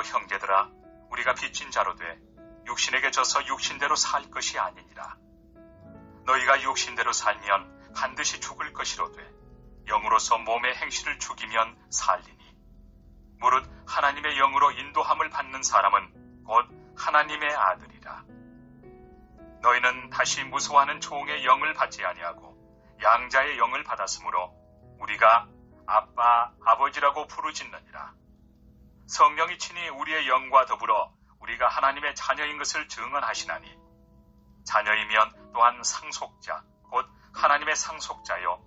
형제들아, 우리가 빚진 자로 돼 육신에게 져서 육신대로 살 것이 아니니라. 너희가 육신대로 살면 반드시 죽을 것이로되 영으로서 몸의 행실을 죽이면 살리니 무릇 하나님의 영으로 인도함을 받는 사람은 곧 하나님의 아들이라. 너희는 다시 무서워하는 종의 영을 받지 아니하고 양자의 영을 받았으므로 우리가 아빠, 아버지라고 부르짖느니라. 성령이 친히 우리의 영과 더불어 우리가 하나님의 자녀인 것을 증언하시나니 자녀이면 또한 상속자, 곧 하나님의 상속자요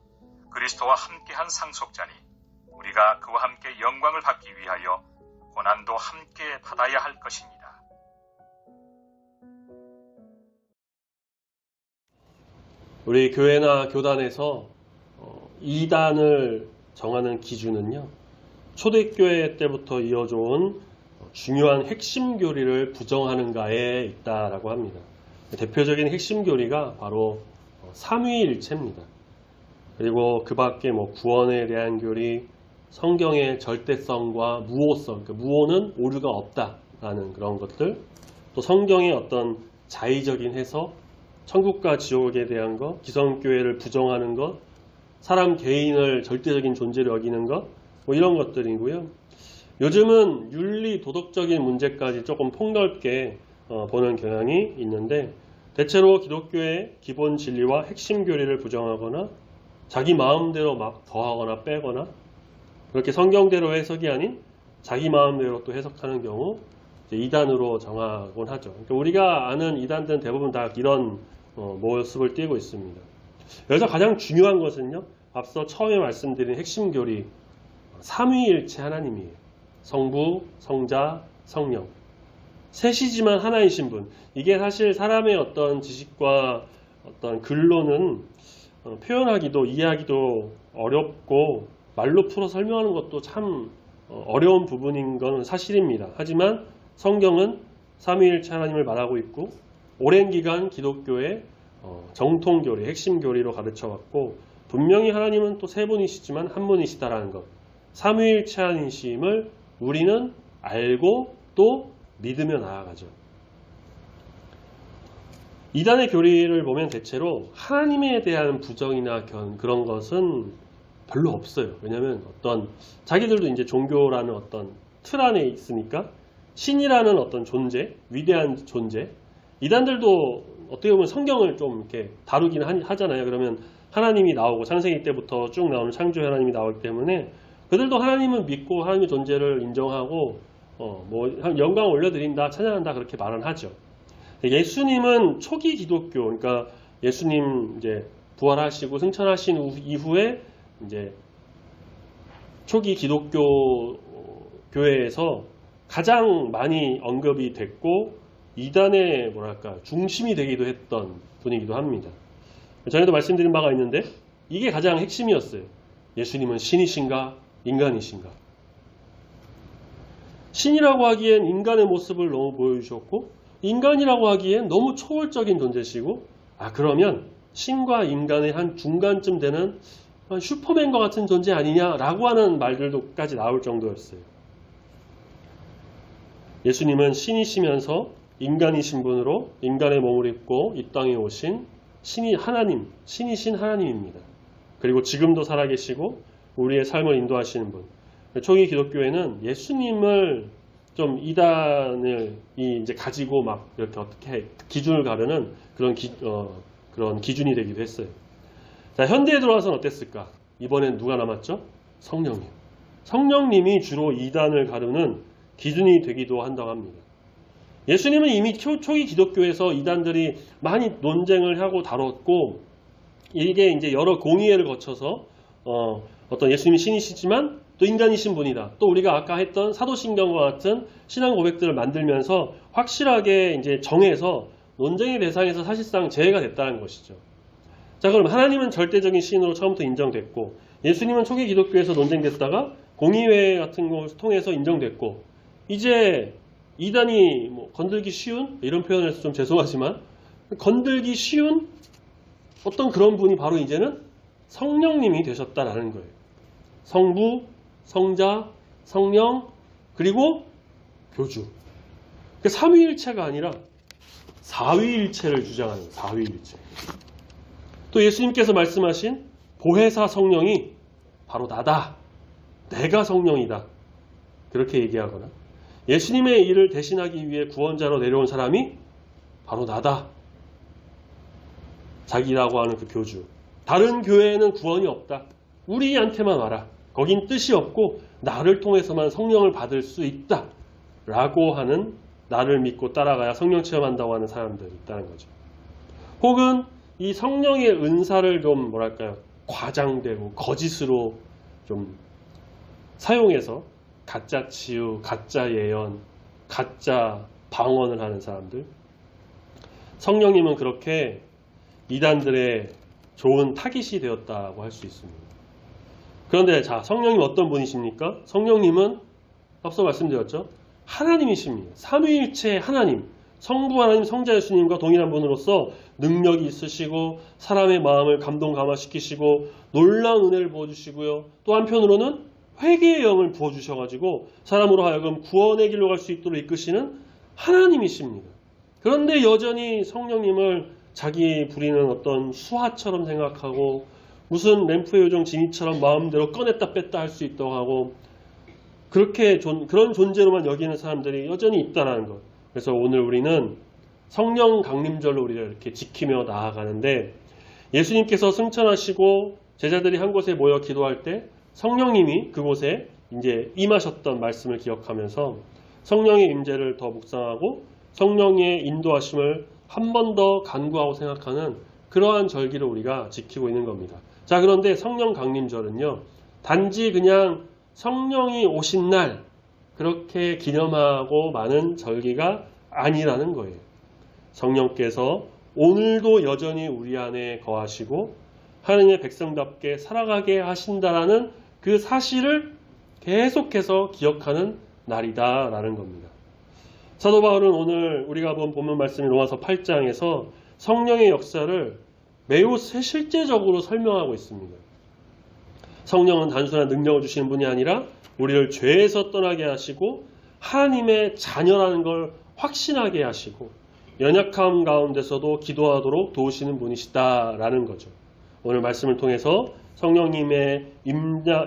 그리스도와 함께한 상속자니 우리가 그와 함께 영광을 받기 위하여 고난도 함께 받아야 할 것입니다. 우리 교회나 교단에서 이단을 정하는 기준은요, 초대교회 때부터 이어져온 중요한 핵심 교리를 부정하는가에 있다라고 합니다. 대표적인 핵심 교리가 바로 삼위일체입니다. 그리고 그 밖에 구원에 대한 교리, 성경의 절대성과 무오성, 그러니까 무오는 오류가 없다라는 그런 것들, 또 성경의 어떤 자의적인 해석, 천국과 지옥에 대한 것, 기성교회를 부정하는 것, 사람 개인을 절대적인 존재로 여기는 것, 이런 것들이고요. 요즘은 윤리, 도덕적인 문제까지 조금 폭넓게 보는 경향이 있는데 대체로 기독교의 기본 진리와 핵심 교리를 부정하거나 자기 마음대로 막 더하거나 빼거나 그렇게 성경대로 해석이 아닌 자기 마음대로 또 해석하는 경우 이단으로 정하곤 하죠. 그러니까 우리가 아는 이단들은 대부분 다 이런 모습을 띠고 있습니다. 여기서 가장 중요한 것은요, 앞서 처음에 말씀드린 핵심 교리 삼위일체 하나님이에요. 성부, 성자, 성령. 셋이지만 하나이신 분. 이게 사실 사람의 어떤 지식과 어떤 글로는 표현하기도 이해하기도 어렵고 말로 풀어 설명하는 것도 참 어려운 부분인 건 사실입니다. 하지만 성경은 삼위일체 하나님을 말하고 있고 오랜 기간 기독교의 정통교리, 핵심 교리로 가르쳐왔고 분명히 하나님은 또 세 분이시지만 한 분이시다라는 것, 삼위일체 하나님이심을 우리는 알고 또 믿으며 나아가죠. 이단의 교리를 보면 대체로 하나님에 대한 부정이나 그런 것은 별로 없어요. 왜냐하면 자기들도 이제 종교라는 어떤 틀 안에 있으니까 신이라는 어떤 존재, 위대한 존재, 이단들도 어떻게 보면 성경을 좀 이렇게 다루긴 하잖아요. 그러면 하나님이 나오고 창세기 때부터 쭉 나오는 창조의 하나님이 나오기 때문에 그들도 하나님은 믿고 하나님의 존재를 인정하고 영광 올려드린다, 찬양한다 그렇게 말은 하죠. 예수님은 초기 기독교, 그러니까 예수님 이제 부활하시고 승천하신 이후에 이제 초기 기독교 교회에서 가장 많이 언급이 됐고 이단의 중심이 되기도 했던 분이기도 합니다. 전에도 말씀드린 바가 있는데 이게 가장 핵심이었어요. 예수님은 신이신가 인간이신가? 신이라고 하기엔 인간의 모습을 너무 보여주셨고 인간이라고 하기엔 너무 초월적인 존재시고 그러면 신과 인간의 한 중간쯤 되는 슈퍼맨과 같은 존재 아니냐라고 하는 말들도까지 나올 정도였어요. 예수님은 신이시면서 인간이신 분으로 인간의 몸을 입고 이 땅에 오신 신이신 하나님입니다. 그리고 지금도 살아계시고 우리의 삶을 인도하시는 분. 초기 기독교회는 예수님을 좀 이단을 이제 가지고 막 이렇게 어떻게 기준을 가르는 그런 기준이 되기도 했어요. 자, 현대에 들어와서는 어땠을까? 이번엔 누가 남았죠? 성령님. 성령님이 주로 이단을 가르는 기준이 되기도 한다고 합니다. 예수님은 이미 초기 기독교에서 이단들이 많이 논쟁을 하고 다뤘고 이게 이제 여러 공의회를 거쳐서 어떤 예수님이 신이시지만 또 인간이신 분이다. 또 우리가 아까 했던 사도신경과 같은 신앙 고백들을 만들면서 확실하게 이제 정해서 논쟁의 대상에서 사실상 제외가 됐다는 것이죠. 자, 그럼 하나님은 절대적인 신으로 처음부터 인정됐고 예수님은 초기 기독교에서 논쟁됐다가 공의회 같은 것을 통해서 인정됐고 이제 이단이 건들기 쉬운 이런 표현을 해서 좀 죄송하지만 건들기 쉬운 어떤 그런 분이 바로 이제는 성령님이 되셨다라는 거예요. 성부, 성자, 성령 그리고 교주. 삼위일체가 아니라 사위일체를 주장하는 사위일체. 또 예수님께서 말씀하신 보혜사 성령이 바로 나다. 내가 성령이다. 그렇게 얘기하거나 예수님의 일을 대신하기 위해 구원자로 내려온 사람이 바로 나다. 자기라고 하는 그 교주. 다른 교회에는 구원이 없다. 우리한테만 와라. 거긴 뜻이 없고 나를 통해서만 성령을 받을 수 있다. 라고 하는 나를 믿고 따라가야 성령 체험한다고 하는 사람들이 있다는 거죠. 혹은 이 성령의 은사를 좀 과장되고 거짓으로 좀 사용해서 가짜 치유, 가짜 예언, 가짜 방언을 하는 사람들. 성령님은 그렇게 이단들의 좋은 타깃이 되었다고 할 수 있습니다. 그런데 성령님 어떤 분이십니까? 성령님은 앞서 말씀드렸죠. 하나님이십니다. 삼위일체의 하나님, 성부 하나님, 성자 예수님과 동일한 분으로서 능력이 있으시고 사람의 마음을 감동 감화시키시고 놀라운 은혜를 부어주시고요. 또 한편으로는 회개의 영을 부어주셔가지고 사람으로 하여금 구원의 길로 갈 수 있도록 이끄시는 하나님이십니다. 그런데 여전히 성령님을 자기 부리는 어떤 수하처럼 생각하고 무슨 램프의 요정 지니처럼 마음대로 꺼냈다 뺐다 할 수 있다고 하고 그런 존재로만 여기는 사람들이 여전히 있다는 것. 그래서 오늘 우리는 성령 강림절로 우리가 이렇게 지키며 나아가는데 예수님께서 승천하시고 제자들이 한 곳에 모여 기도할 때 성령님이 그곳에 이제 임하셨던 말씀을 기억하면서 성령의 임재를 더 묵상하고 성령의 인도하심을 한 번 더 간구하고 생각하는 그러한 절기를 우리가 지키고 있는 겁니다. 자, 그런데 성령 강림절은요, 단지 그냥 성령이 오신 날 그렇게 기념하고 많은 절기가 아니라는 거예요. 성령께서 오늘도 여전히 우리 안에 거하시고 하나님의 백성답게 살아가게 하신다라는 그 사실을 계속해서 기억하는 날이다라는 겁니다. 사도 바울은 오늘 우리가 본 본문 말씀인 로마서 8장에서 성령의 역사를 매우 실제적으로 설명하고 있습니다. 성령은 단순한 능력을 주시는 분이 아니라 우리를 죄에서 떠나게 하시고 하나님의 자녀라는 걸 확신하게 하시고 연약함 가운데서도 기도하도록 도우시는 분이시다라는 거죠. 오늘 말씀을 통해서 성령님의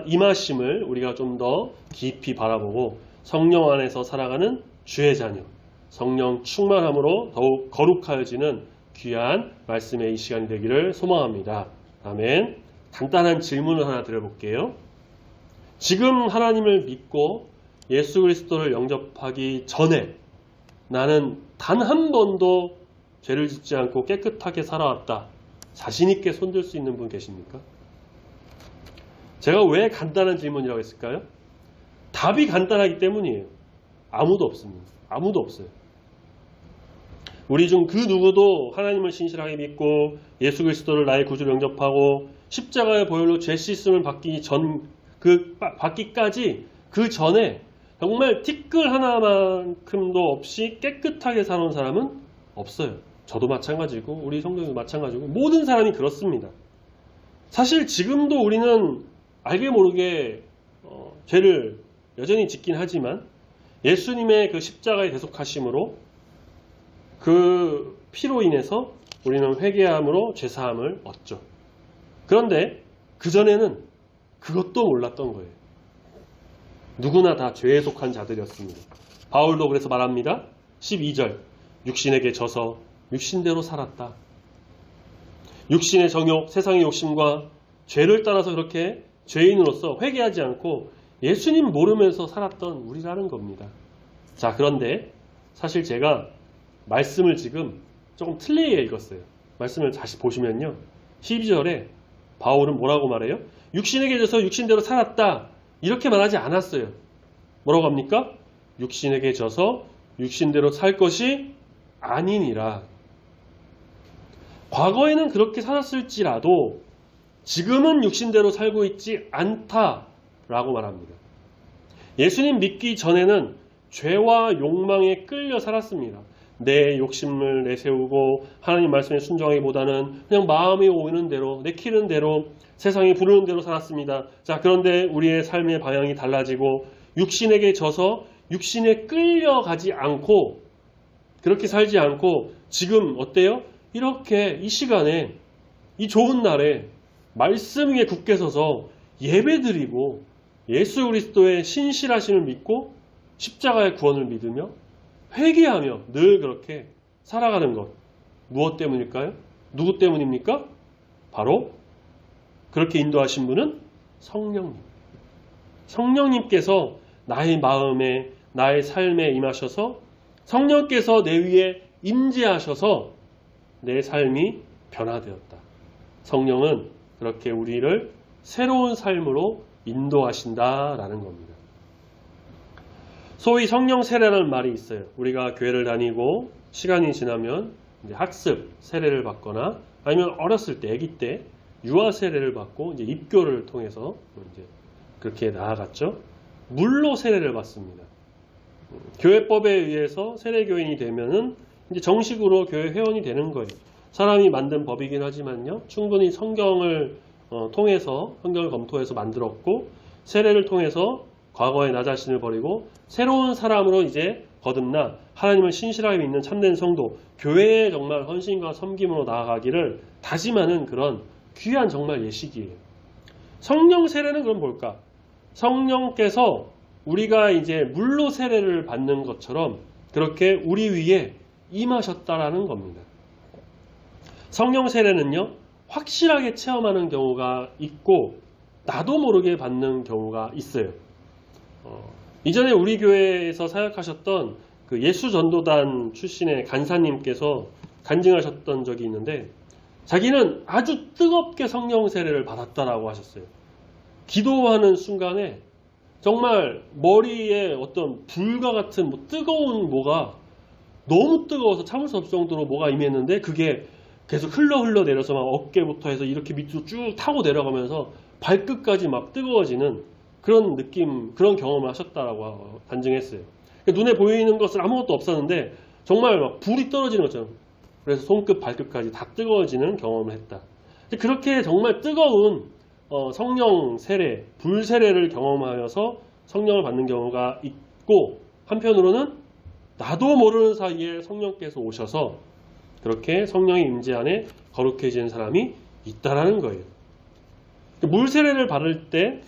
임하심을 우리가 좀 더 깊이 바라보고 성령 안에서 살아가는 주의 자녀, 성령 충만함으로 더욱 거룩하여지는 귀한 말씀의 이 시간이 되기를 소망합니다. 아멘. 간단한 질문을 하나 드려볼게요. 지금 하나님을 믿고 예수 그리스도를 영접하기 전에 나는 단 한 번도 죄를 짓지 않고 깨끗하게 살아왔다. 자신 있게 손들 수 있는 분 계십니까? 제가 왜 간단한 질문이라고 했을까요? 답이 간단하기 때문이에요. 아무도 없습니다. 아무도 없어요. 우리 중 그 누구도 하나님을 신실하게 믿고 예수 그리스도를 나의 구주로 영접하고 십자가의 보혈로 죄 씻음을 받기까지 그 전에 정말 티끌 하나만큼도 없이 깨끗하게 살아온 사람은 없어요. 저도 마찬가지고 우리 성도님도 마찬가지고 모든 사람이 그렇습니다. 사실 지금도 우리는 알게 모르게 죄를 여전히 짓긴 하지만 예수님의 그 십자가의 대속하심으로 그 피로 인해서 우리는 회개함으로 죄사함을 얻죠. 그런데 그전에는 그것도 몰랐던 거예요. 누구나 다 죄에 속한 자들이었습니다. 바울도 그래서 말합니다. 12절 육신에게 져서 육신대로 살았다. 육신의 정욕, 세상의 욕심과 죄를 따라서 그렇게 죄인으로서 회개하지 않고 예수님 모르면서 살았던 우리라는 겁니다. 자, 그런데 사실 제가 말씀을 지금 조금 틀리게 읽었어요. 말씀을 다시 보시면요. 12절에 바울은 뭐라고 말해요? 육신에게 져서 육신대로 살았다. 이렇게 말하지 않았어요. 뭐라고 합니까? 육신에게 져서 육신대로 살 것이 아니니라. 과거에는 그렇게 살았을지라도 지금은 육신대로 살고 있지 않다라고 말합니다. 예수님 믿기 전에는 죄와 욕망에 끌려 살았습니다. 내 욕심을 내세우고 하나님 말씀에 순종하기보다는 그냥 마음이 오는 대로 내키는 대로 세상이 부르는 대로 살았습니다. 자, 그런데 우리의 삶의 방향이 달라지고 육신에게 져서 육신에 끌려가지 않고 그렇게 살지 않고 지금 어때요? 이렇게 이 시간에 이 좋은 날에 말씀 위에 굳게 서서 예배드리고 예수 그리스도의 신실하심을 믿고 십자가의 구원을 믿으며 회개하며 늘 그렇게 살아가는 것. 무엇 때문일까요? 누구 때문입니까? 바로 그렇게 인도하신 분은 성령님. 성령님께서 나의 마음에 나의 삶에 임하셔서 성령께서 내 위에 임재하셔서 내 삶이 변화되었다. 성령은 그렇게 우리를 새로운 삶으로 인도하신다라는 겁니다. 소위 성령 세례라는 말이 있어요. 우리가 교회를 다니고 시간이 지나면 이제 학습 세례를 받거나 아니면 어렸을 때 아기 때 유아 세례를 받고 이제 입교를 통해서 이제 그렇게 나아갔죠. 물로 세례를 받습니다. 교회법에 의해서 세례교인이 되면은 이제 정식으로 교회 회원이 되는 거예요. 사람이 만든 법이긴 하지만요. 충분히 성경을 통해서 성경을 검토해서 만들었고 세례를 통해서 과거의 나 자신을 버리고 새로운 사람으로 이제 거듭나 하나님을 신실하게 믿는 참된 성도, 교회에 정말 헌신과 섬김으로 나아가기를 다짐하는 그런 귀한 정말 예식이에요. 성령 세례는 그럼 뭘까? 성령께서 우리가 이제 물로 세례를 받는 것처럼 그렇게 우리 위에 임하셨다라는 겁니다. 성령 세례는요, 확실하게 체험하는 경우가 있고 나도 모르게 받는 경우가 있어요. 이전에 우리 교회에서 사역하셨던 그 예수전도단 출신의 간사님께서 간증하셨던 적이 있는데 자기는 아주 뜨겁게 성령 세례를 받았다라고 하셨어요. 기도하는 순간에 정말 머리에 어떤 불과 같은 뜨거운 뭐가 너무 뜨거워서 참을 수 없을 정도로 뭐가 임했는데 그게 계속 흘러 내려서 막 어깨부터 해서 이렇게 밑으로 쭉 타고 내려가면서 발끝까지 막 뜨거워지는 그런 느낌, 그런 경험을 하셨다라고 단증했어요. 눈에 보이는 것은 아무것도 없었는데 정말 막 불이 떨어지는 것처럼 그래서 손끝 발끝까지 다 뜨거워지는 경험을 했다. 그렇게 정말 뜨거운 성령 세례, 불 세례를 경험하여서 성령을 받는 경우가 있고 한편으로는 나도 모르는 사이에 성령께서 오셔서 그렇게 성령의 임재 안에 거룩해지는 사람이 있다라는 거예요. 물 세례를 받을 때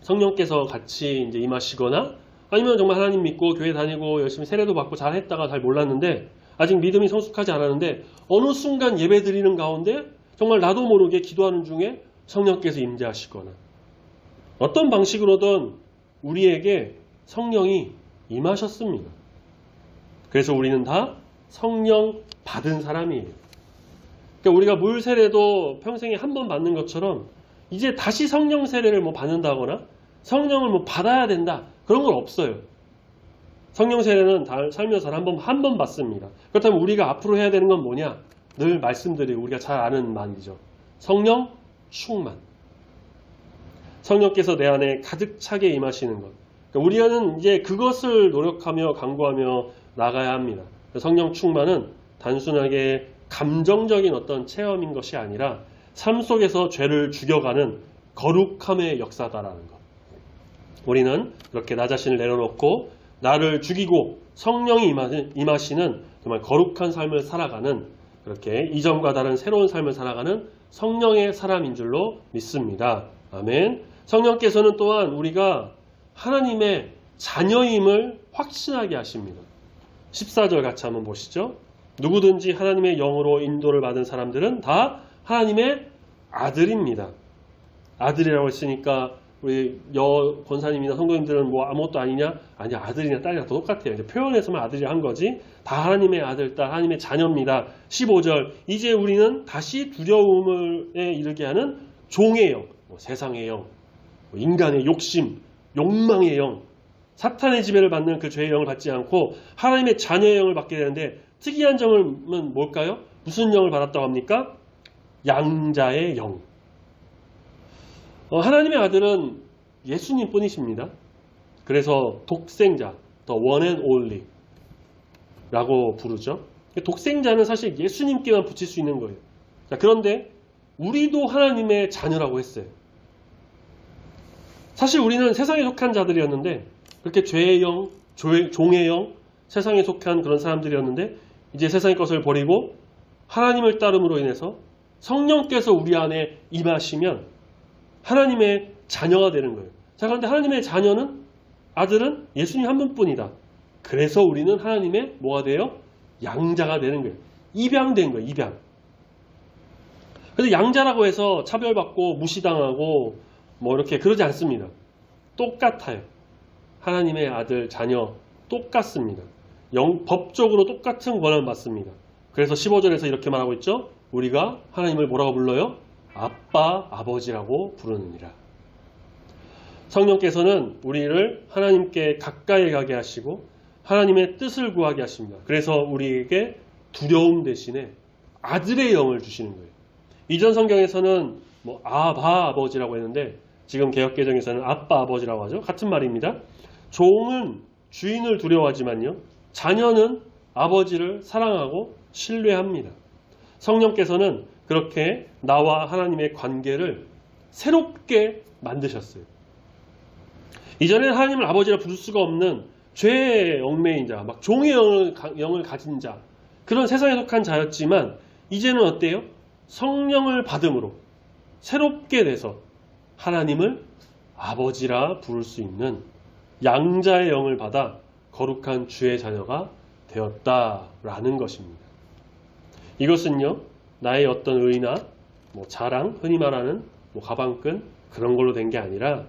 성령께서 같이 이제 임하시거나 아니면 정말 하나님 믿고 교회 다니고 열심히 세례도 받고 잘 했다가 잘 몰랐는데 아직 믿음이 성숙하지 않았는데 어느 순간 예배 드리는 가운데 정말 나도 모르게 기도하는 중에 성령께서 임재하시거나 어떤 방식으로든 우리에게 성령이 임하셨습니다. 그래서 우리는 다 성령 받은 사람이에요. 그러니까 우리가 물 세례도 평생에 한 번 받는 것처럼 이제 다시 성령 세례를 뭐 받는다거나 성령을 뭐 받아야 된다 그런 건 없어요. 성령 세례는 살면서 한 번 받습니다. 그렇다면 우리가 앞으로 해야 되는 건 뭐냐? 늘 말씀드리고 우리가 잘 아는 말이죠. 성령 충만. 성령께서 내 안에 가득 차게 임하시는 것. 그러니까 우리는 이제 그것을 노력하며 강구하며 나가야 합니다. 성령 충만은 단순하게 감정적인 어떤 체험인 것이 아니라 삶 속에서 죄를 죽여가는 거룩함의 역사다라는 것. 우리는 그렇게 나 자신을 내려놓고 나를 죽이고 성령이 임하시는 정말 거룩한 삶을 살아가는 그렇게 이전과 다른 새로운 삶을 살아가는 성령의 사람인 줄로 믿습니다. 아멘. 성령께서는 또한 우리가 하나님의 자녀임을 확신하게 하십니다. 14절 같이 한번 보시죠. 누구든지 하나님의 영으로 인도를 받은 사람들은 다 하나님의 아들입니다. 아들이라고 했으니까 우리 권사님이나 성도님들은 뭐 아무것도 아니냐? 아니야, 아들이나 딸이나 다 똑같아요. 이제 표현에서만 아들이라 한 거지. 다 하나님의 아들, 딸, 하나님의 자녀입니다. 15절. 이제 우리는 다시 두려움에 이르게 하는 종의 영, 세상의 영, 인간의 욕심, 욕망의 영, 사탄의 지배를 받는 그 죄의 영을 받지 않고 하나님의 자녀의 영을 받게 되는데 특이한 점은 뭘까요? 무슨 영을 받았다고 합니까? 양자의 영. 하나님의 아들은 예수님 뿐이십니다. 그래서 독생자, the one and only 라고 부르죠. 독생자는 사실 예수님께만 붙일 수 있는 거예요. 자, 그런데 우리도 하나님의 자녀라고 했어요. 사실 우리는 세상에 속한 자들이었는데 그렇게 죄의 영, 종의 영, 세상에 속한 그런 사람들이었는데 이제 세상의 것을 버리고 하나님을 따름으로 인해서 성령께서 우리 안에 임하시면 하나님의 자녀가 되는 거예요. 자, 그런데 하나님의 자녀는 아들은 예수님 한 분뿐이다. 그래서 우리는 하나님의 뭐가 돼요? 양자가 되는 거예요. 입양된 거예요. 입양. 그래서 양자라고 해서 차별받고 무시당하고 뭐 이렇게 그러지 않습니다. 똑같아요. 하나님의 아들, 자녀 똑같습니다. 법적으로 똑같은 권한을 받습니다. 그래서 15절에서 이렇게 말하고 있죠. 우리가 하나님을 뭐라고 불러요? 아빠, 아버지라고 부르느니라. 성령께서는 우리를 하나님께 가까이 가게 하시고 하나님의 뜻을 구하게 하십니다. 그래서 우리에게 두려움 대신에 아들의 영을 주시는 거예요. 이전 성경에서는 뭐 아바 아버지라고 했는데 지금 개역개정에서는 아빠 아버지라고 하죠. 같은 말입니다. 종은 주인을 두려워하지만요. 자녀는 아버지를 사랑하고 신뢰합니다. 성령께서는 그렇게 나와 하나님의 관계를 새롭게 만드셨어요. 이전에는 하나님을 아버지라 부를 수가 없는 죄의 얽매인 자, 막 종의 영을 가진 자, 그런 세상에 속한 자였지만 이제는 어때요? 성령을 받음으로 새롭게 돼서 하나님을 아버지라 부를 수 있는 양자의 영을 받아 거룩한 주의 자녀가 되었다라는 것입니다. 이것은요, 나의 어떤 의나 자랑, 흔히 말하는 가방끈 그런 걸로 된 게 아니라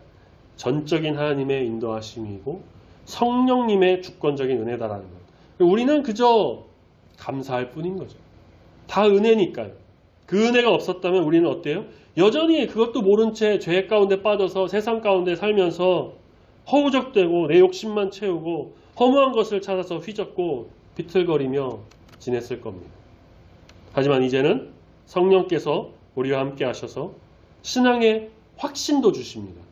전적인 하나님의 인도하심이고 성령님의 주권적인 은혜다라는 거예요. 우리는 그저 감사할 뿐인 거죠. 다 은혜니까요. 그 은혜가 없었다면 우리는 어때요? 여전히 그것도 모른 채 죄 가운데 빠져서 세상 가운데 살면서 허우적대고 내 욕심만 채우고 허무한 것을 찾아서 휘젓고 비틀거리며 지냈을 겁니다. 하지만 이제는 성령께서 우리와 함께 하셔서 신앙의 확신도 주십니다.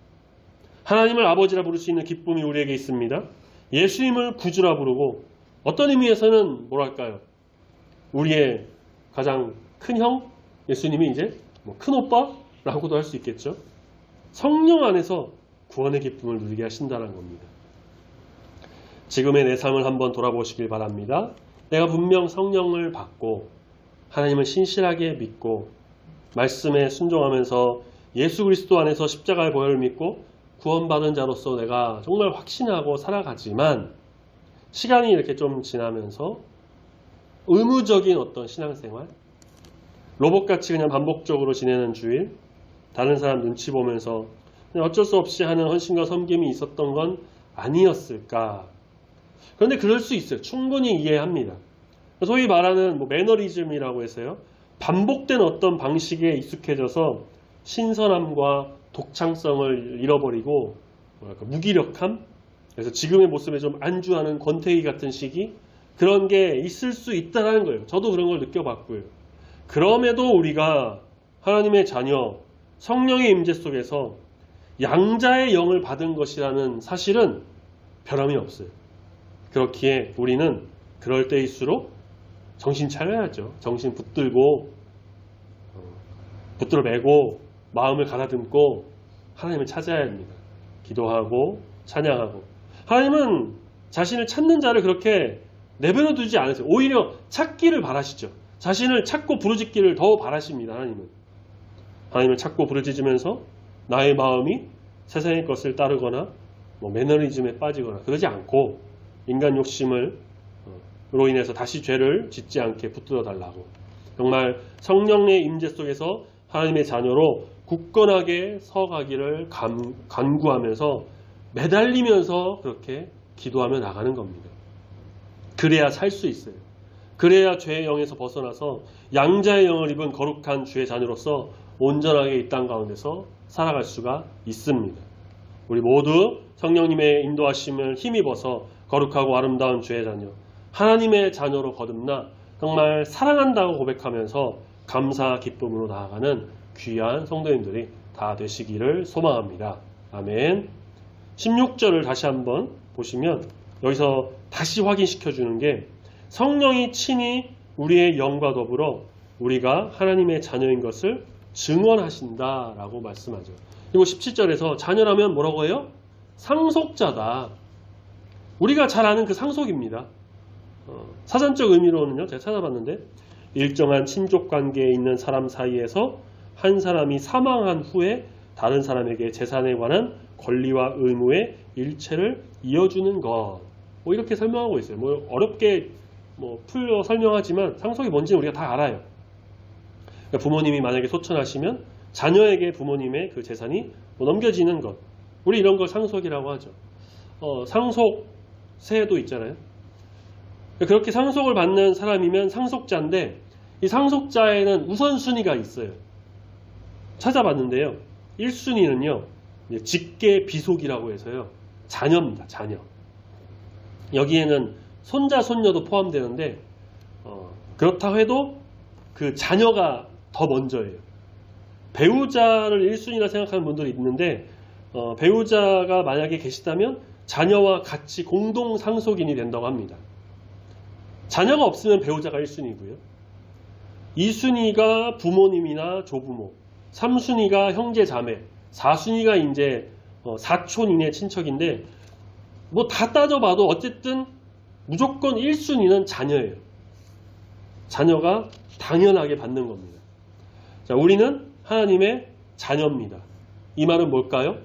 하나님을 아버지라 부를 수 있는 기쁨이 우리에게 있습니다. 예수님을 구주라 부르고 어떤 의미에서는 뭐랄까요? 우리의 가장 큰 형? 예수님이 이제 큰 오빠라고도 할 수 있겠죠. 성령 안에서 구원의 기쁨을 누리게 하신다는 겁니다. 지금의 내 삶을 한번 돌아보시길 바랍니다. 내가 분명 성령을 받고 하나님을 신실하게 믿고 말씀에 순종하면서 예수 그리스도 안에서 십자가의 보혈을 믿고 구원받은 자로서 내가 정말 확신하고 살아가지만 시간이 이렇게 좀 지나면서 의무적인 어떤 신앙생활, 로봇같이 그냥 반복적으로 지내는 주일, 다른 사람 눈치 보면서 그냥 어쩔 수 없이 하는 헌신과 섬김이 있었던 건 아니었을까. 그런데 그럴 수 있어요. 충분히 이해합니다. 소위 말하는 매너리즘이라고 해서요. 반복된 어떤 방식에 익숙해져서 신선함과 독창성을 잃어버리고 무기력함, 그래서 지금의 모습에 좀 안주하는 권태기 같은 시기, 그런 게 있을 수 있다는 거예요. 저도 그런 걸 느껴봤고요. 그럼에도 우리가 하나님의 자녀, 성령의 임재 속에서 양자의 영을 받은 것이라는 사실은 변함이 없어요. 그렇기에 우리는 그럴 때일수록 정신 차려야죠. 정신 붙들고 붙들어 매고 마음을 가다듬고 하나님을 찾아야 합니다. 기도하고 찬양하고. 하나님은 자신을 찾는 자를 그렇게 내버려 두지 않으세요. 오히려 찾기를 바라시죠. 자신을 찾고 부르짖기를 더 바라십니다. 하나님을 찾고 부르짖으면서 나의 마음이 세상의 것을 따르거나 매너리즘에 빠지거나 그러지 않고 인간 욕심으로 인해서 다시 죄를 짓지 않게 붙들어 달라고, 정말 성령의 임재 속에서 하나님의 자녀로 굳건하게 서가기를 간구하면서 매달리면서 그렇게 기도하며 나가는 겁니다. 그래야 살 수 있어요. 그래야 죄의 영에서 벗어나서 양자의 영을 입은 거룩한 주의 자녀로서 온전하게 이 땅 가운데서 살아갈 수가 있습니다. 우리 모두 성령님의 인도하심을 힘입어서 거룩하고 아름다운 주의 자녀, 하나님의 자녀로 거듭나 정말 사랑한다고 고백하면서 감사 기쁨으로 나아가는 귀한 성도님들이 다 되시기를 소망합니다. 아멘. 16절을 다시 한번 보시면 여기서 다시 확인시켜 주는 게 성령이 친히 우리의 영과 더불어 우리가 하나님의 자녀인 것을 증언하신다라고 말씀하죠. 그리고 17절에서 자녀라면 뭐라고 해요? 상속자다. 우리가 잘 아는 그 상속입니다. 사전적 의미로는요, 제가 찾아봤는데 일정한 친족 관계에 있는 사람 사이에서 한 사람이 사망한 후에 다른 사람에게 재산에 관한 권리와 의무의 일체를 이어주는 것. 뭐 이렇게 설명하고 있어요. 뭐 어렵게 풀어 설명하지만 상속이 뭔지는 우리가 다 알아요. 그러니까 부모님이 만약에 소천하시면 자녀에게 부모님의 그 재산이 넘겨지는 것. 우리 이런 걸 상속이라고 하죠. 상속세도 있잖아요. 그렇게 상속을 받는 사람이면 상속자인데 이 상속자에는 우선순위가 있어요. 찾아봤는데요. 1순위는요. 직계 비속이라고 해서요. 자녀입니다. 자녀. 여기에는 손자, 손녀도 포함되는데 그렇다고 해도 그 자녀가 더 먼저예요. 배우자를 1순위라 생각하는 분들이 있는데 배우자가 만약에 계시다면 자녀와 같이 공동 상속인이 된다고 합니다. 자녀가 없으면 배우자가 1순위고요. 2순위가 부모님이나 조부모, 3순위가 형제 자매, 4순위가 이제 사촌 이내 친척인데 뭐 다 따져봐도 어쨌든 무조건 1순위는 자녀예요. 자녀가 당연하게 받는 겁니다. 자, 우리는 하나님의 자녀입니다. 이 말은 뭘까요?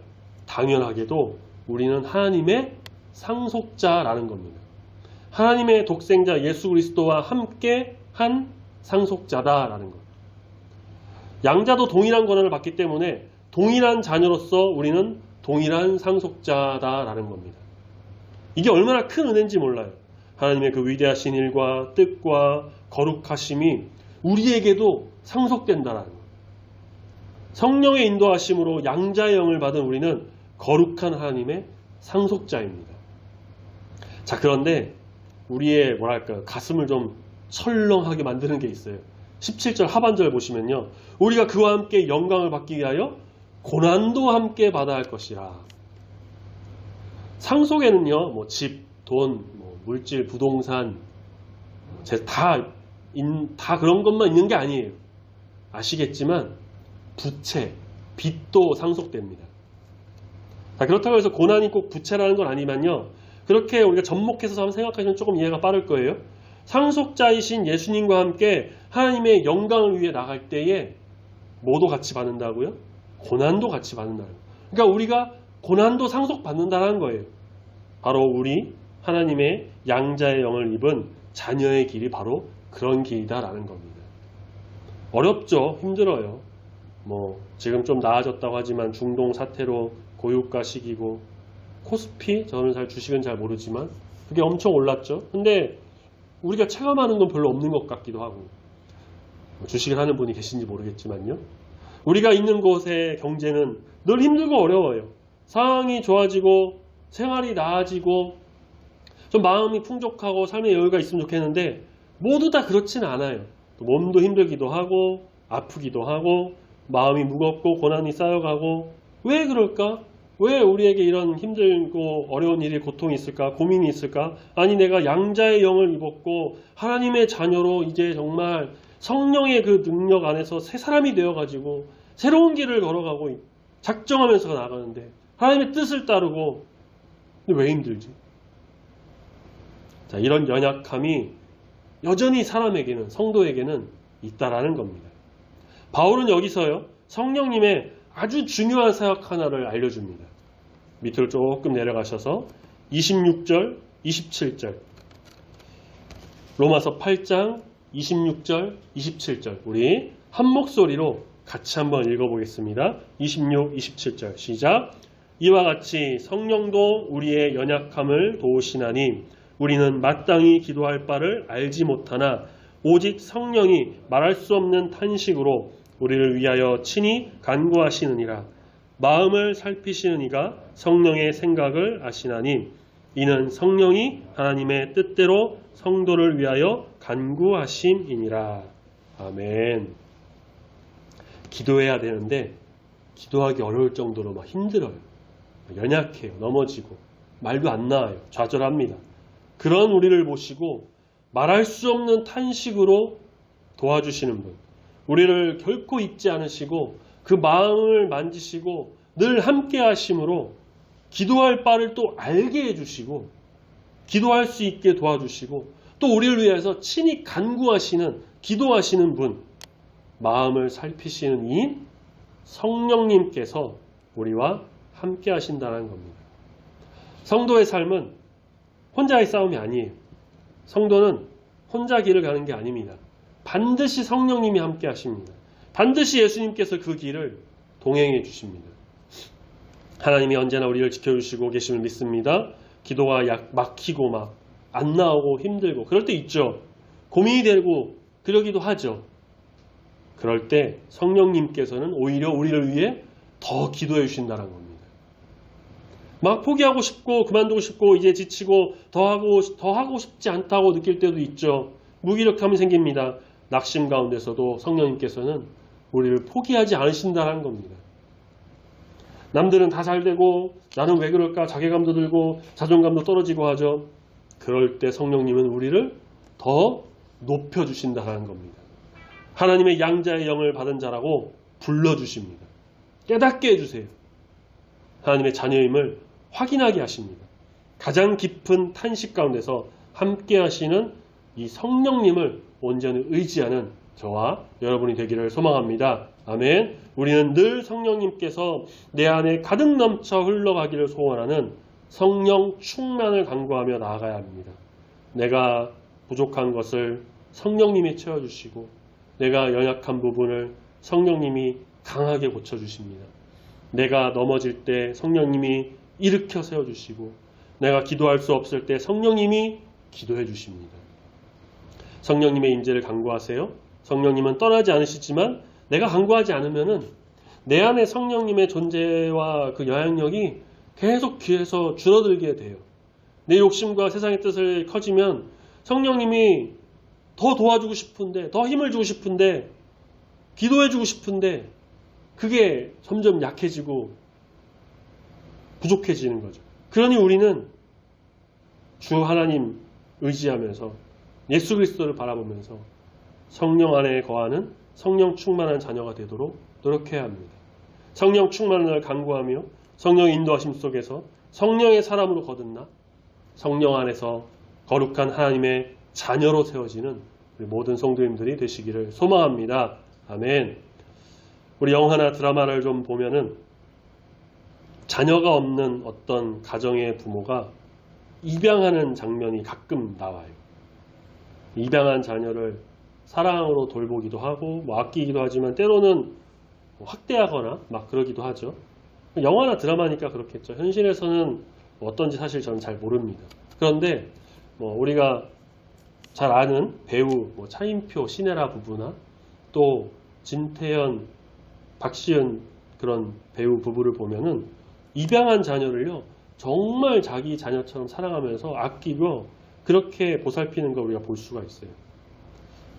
당연하게도 우리는 하나님의 상속자라는 겁니다. 하나님의 독생자 예수 그리스도와 함께 한 상속자다라는 것. 양자도 동일한 권한을 받기 때문에 동일한 자녀로서 우리는 동일한 상속자다라는 겁니다. 이게 얼마나 큰 은혜인지 몰라요. 하나님의 그 위대하신 일과 뜻과 거룩하심이 우리에게도 상속된다라는 것. 성령의 인도하심으로 양자의 영을 받은 우리는 거룩한 하나님의 상속자입니다. 자, 그런데 우리의 가슴을 좀 철렁하게 만드는 게 있어요. 17절 하반절 보시면요. 우리가 그와 함께 영광을 받기 위하여 고난도 함께 받아야 할 것이라. 상속에는요. 집, 돈, 물질, 부동산 다 그런 것만 있는 게 아니에요. 아시겠지만 부채, 빚도 상속됩니다. 자, 그렇다고 해서 고난이 꼭 부채라는 건 아니면요. 그렇게 우리가 접목해서 한번 생각하시면 조금 이해가 빠를 거예요. 상속자이신 예수님과 함께 하나님의 영광을 위해 나갈 때에 뭐도 같이 받는다고요? 고난도 같이 받는다고요. 그러니까 우리가 고난도 상속받는다는 거예요. 바로 우리 하나님의 양자의 영을 입은 자녀의 길이 바로 그런 길이다라는 겁니다. 어렵죠? 힘들어요. 지금 좀 나아졌다고 하지만 중동 사태로 고유가 시기고 코스피, 저는 주식은 잘 모르지만 그게 엄청 올랐죠. 근데 우리가 체감하는 건 별로 없는 것 같기도 하고 주식을 하는 분이 계신지 모르겠지만요. 우리가 있는 곳의 경제는 늘 힘들고 어려워요. 상황이 좋아지고 생활이 나아지고 좀 마음이 풍족하고 삶의 여유가 있으면 좋겠는데 모두 다 그렇지는 않아요. 또 몸도 힘들기도 하고 아프기도 하고 마음이 무겁고 고난이 쌓여가고 왜 그럴까? 왜 우리에게 이런 힘들고 어려운 일이 고통이 있을까? 고민이 있을까? 아니 내가 양자의 영을 입었고 하나님의 자녀로 이제 정말 성령의 그 능력 안에서 새 사람이 되어가지고 새로운 길을 걸어가고 작정하면서 나가는데 하나님의 뜻을 따르고 근데 왜 힘들지? 자, 이런 연약함이 여전히 사람에게는 성도에게는 있다라는 겁니다. 바울은 여기서요 성령님의 아주 중요한 사역 하나를 알려줍니다. 밑으로 조금 내려가셔서 26절, 27절 로마서 8장 26절, 27절 우리 한 목소리로 같이 한번 읽어보겠습니다. 26, 27절 시작. 이와 같이 성령도 우리의 연약함을 도우시나니 우리는 마땅히 기도할 바를 알지 못하나 오직 성령이 말할 수 없는 탄식으로 우리를 위하여 친히 간구하시느니라. 마음을 살피시는 이가 성령의 생각을 아시나니 이는 성령이 하나님의 뜻대로 성도를 위하여 간구하심이니라. 아멘. 기도해야 되는데 기도하기 어려울 정도로 막 힘들어요. 연약해요. 넘어지고 말도 안 나와요. 좌절합니다. 그런 우리를 보시고 말할 수 없는 탄식으로 도와주시는 분, 우리를 결코 잊지 않으시고 그 마음을 만지시고 늘 함께 하심으로 기도할 바를 또 알게 해주시고 기도할 수 있게 도와주시고 또 우리를 위해서 친히 간구하시는, 기도하시는 분, 마음을 살피시는 이 성령님께서 우리와 함께 하신다는 겁니다. 성도의 삶은 혼자의 싸움이 아니에요. 성도는 혼자 길을 가는 게 아닙니다. 반드시 성령님이 함께 하십니다. 반드시 예수님께서 그 길을 동행해 주십니다. 하나님이 언제나 우리를 지켜주시고 계심을 믿습니다. 기도가 막히고 막 안 나오고 힘들고 그럴 때 있죠. 고민이 되고 그러기도 하죠. 그럴 때 성령님께서는 오히려 우리를 위해 더 기도해 주신다는 겁니다. 막 포기하고 싶고 그만두고 싶고 이제 지치고 더 하고 싶지 않다고 느낄 때도 있죠. 무기력함이 생깁니다. 낙심 가운데서도 성령님께서는 우리를 포기하지 않으신다는 겁니다. 남들은 다 잘되고 나는 왜 그럴까 자괴감도 들고 자존감도 떨어지고 하죠. 그럴 때 성령님은 우리를 더 높여주신다는 겁니다. 하나님의 양자의 영을 받은 자라고 불러주십니다. 깨닫게 해주세요. 하나님의 자녀임을 확인하게 하십니다. 가장 깊은 탄식 가운데서 함께 하시는 이 성령님을 온전히 의지하는 저와 여러분이 되기를 소망합니다. 아멘. 우리는 늘 성령님께서 내 안에 가득 넘쳐 흘러가기를 소원하는 성령 충만을 간구하며 나아가야 합니다. 내가 부족한 것을 성령님이 채워주시고 내가 연약한 부분을 성령님이 강하게 고쳐주십니다. 내가 넘어질 때 성령님이 일으켜 세워주시고 내가 기도할 수 없을 때 성령님이 기도해 주십니다. 성령님의 임재를 간구하세요. 성령님은 떠나지 않으시지만 내가 간구하지 않으면은 내 안에 성령님의 존재와 그 영향력이 계속 귀에서 줄어들게 돼요. 내 욕심과 세상의 뜻을 커지면 성령님이 더 도와주고 싶은데, 더 힘을 주고 싶은데, 기도해주고 싶은데 그게 점점 약해지고 부족해지는 거죠. 그러니 우리는 주 하나님 의지하면서 예수 그리스도를 바라보면서 성령 안에 거하는 성령 충만한 자녀가 되도록 노력해야 합니다. 성령 충만을 간구하며 성령의 인도하심 속에서 성령의 사람으로 거듭나 성령 안에서 거룩한 하나님의 자녀로 세워지는 우리 모든 성도님들이 되시기를 소망합니다. 아멘. 우리 영화나 드라마를 좀 보면은 자녀가 없는 어떤 가정의 부모가 입양하는 장면이 가끔 나와요. 입양한 자녀를 사랑으로 돌보기도 하고 아끼기도 하지만 때로는 학대하거나 막 그러기도 하죠. 영화나 드라마니까 그렇겠죠. 현실에서는 어떤지 사실 저는 잘 모릅니다. 그런데 우리가 잘 아는 배우 차인표, 신혜라 부부나 또 진태현, 박시은 그런 배우 부부를 보면은 입양한 자녀를요 정말 자기 자녀처럼 사랑하면서 아끼고 그렇게 보살피는 걸 우리가 볼 수가 있어요.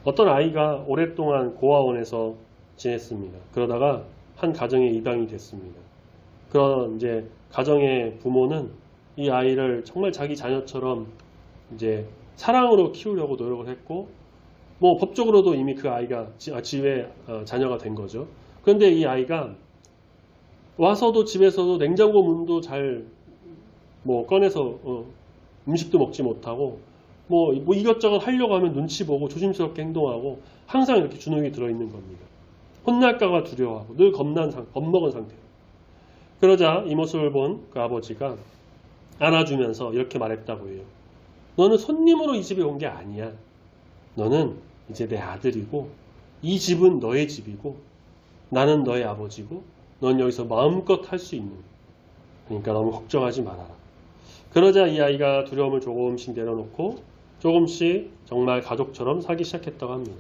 어떤 아이가 오랫동안 고아원에서 지냈습니다. 그러다가 한 가정에 입양이 됐습니다. 그런 이제 가정의 부모는 이 아이를 정말 자기 자녀처럼 이제 사랑으로 키우려고 노력을 했고, 법적으로도 이미 그 아이가 지회 자녀가 된 거죠. 그런데 이 아이가 와서도 집에서도 냉장고 문도 잘 꺼내서 음식도 먹지 못하고 이것저것 하려고 하면 눈치 보고 조심스럽게 행동하고 항상 이렇게 주눅이 들어있는 겁니다. 혼날까봐 두려워하고 늘 겁먹은 상태예요. 그러자 이 모습을 본 그 아버지가 안아주면서 이렇게 말했다고 해요. 너는 손님으로 이 집에 온 게 아니야. 너는 이제 내 아들이고 이 집은 너의 집이고 나는 너의 아버지고 넌 여기서 마음껏 할 수 있는, 그러니까 너무 걱정하지 말아라. 그러자 이 아이가 두려움을 조금씩 내려놓고 조금씩 정말 가족처럼 살기 시작했다고 합니다.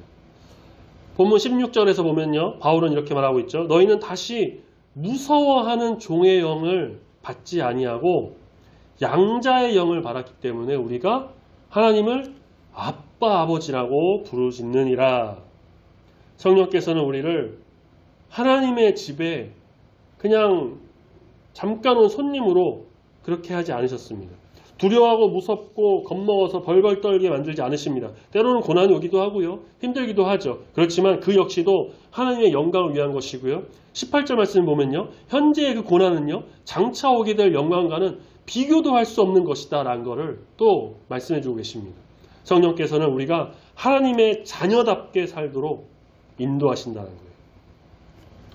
본문 16절에서 보면요, 바울은 이렇게 말하고 있죠. 너희는 다시 무서워하는 종의 영을 받지 아니하고 양자의 영을 받았기 때문에 우리가 하나님을 아빠 아버지라고 부르짖느니라. 성령께서는 우리를 하나님의 집에 그냥 잠깐 온 손님으로 그렇게 하지 않으셨습니다. 두려워하고 무섭고 겁먹어서 벌벌 떨게 만들지 않으십니다. 때로는 고난이 오기도 하고요. 힘들기도 하죠. 그렇지만 그 역시도 하나님의 영광을 위한 것이고요. 18절 말씀 보면요. 현재의 그 고난은요. 장차 오게 될 영광과는 비교도 할 수 없는 것이다 라는 것을 또 말씀해 주고 계십니다. 성령께서는 우리가 하나님의 자녀답게 살도록 인도하신다는 거예요.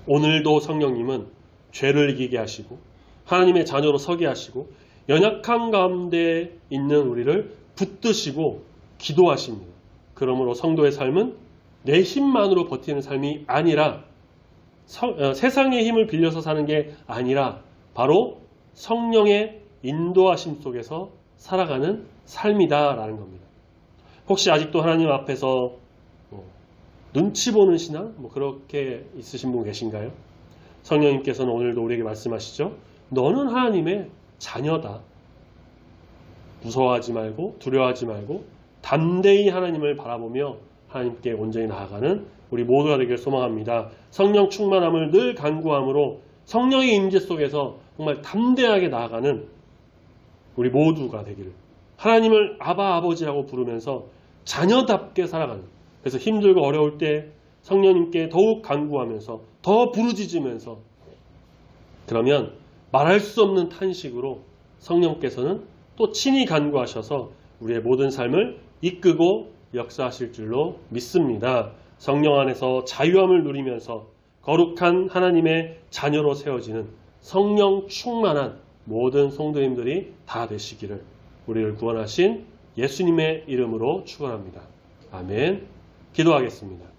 오늘도 성령님은 죄를 이기게 하시고 하나님의 자녀로 서게 하시고 연약한 가운데 있는 우리를 붙드시고 기도하십니다. 그러므로 성도의 삶은 내 힘만으로 버티는 삶이 아니라 세상의 힘을 빌려서 사는 게 아니라 바로 성령의 인도하심 속에서 살아가는 삶이다라는 겁니다. 혹시 아직도 하나님 앞에서 눈치 보는 신앙? 그렇게 있으신 분 계신가요? 성령님께서는 오늘도 우리에게 말씀하시죠. 너는 하나님의 자녀다. 무서워하지 말고 두려워하지 말고 담대히 하나님을 바라보며 하나님께 온전히 나아가는 우리 모두가 되길 소망합니다. 성령 충만함을 늘 간구함으로 성령의 임재 속에서 정말 담대하게 나아가는 우리 모두가 되기를, 하나님을 아바 아버지라고 부르면서 자녀답게 살아가는, 그래서 힘들고 어려울 때 성령님께 더욱 간구하면서 더 부르짖으면서, 그러면 말할 수 없는 탄식으로 성령께서는 또 친히 간구하셔서 우리의 모든 삶을 이끄고 역사하실 줄로 믿습니다. 성령 안에서 자유함을 누리면서 거룩한 하나님의 자녀로 세워지는 성령 충만한 모든 성도님들이 다 되시기를 우리를 구원하신 예수님의 이름으로 축원합니다. 아멘. 기도하겠습니다.